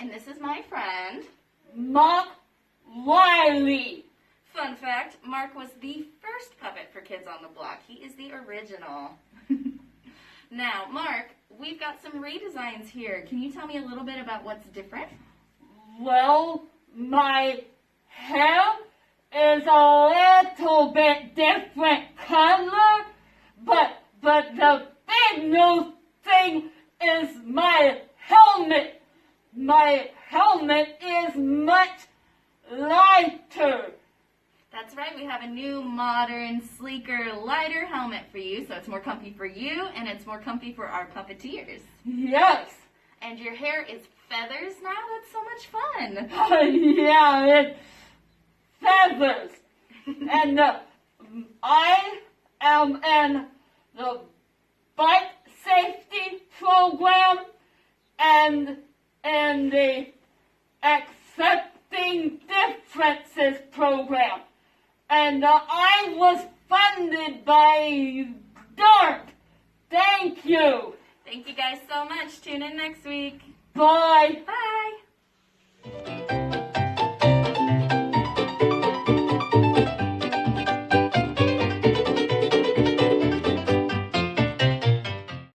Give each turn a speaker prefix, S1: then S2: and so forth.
S1: and this is my friend,
S2: Mark Wiley.
S1: Fun fact, Mark was the first puppet for Kids on the Block. He is the original. Now, Mark, we've got some redesigns here. Can you tell me a little bit about what's different?
S2: Well, my hair is a little bit different color, but the big new thing is my helmet. My helmet is much lighter.
S1: That's right, we have a new, modern, sleeker, lighter helmet for you, so it's more comfy for you, and it's more comfy for our puppeteers.
S2: Yes.
S1: And your hair is feathers now? That's so much fun.
S2: Yeah, it's feathers. And I am in the bike safety program and in the accepting differences program. And I was funded by DART. Thank you.
S1: Thank you guys so much. Tune in next week.
S2: Bye.
S1: Bye.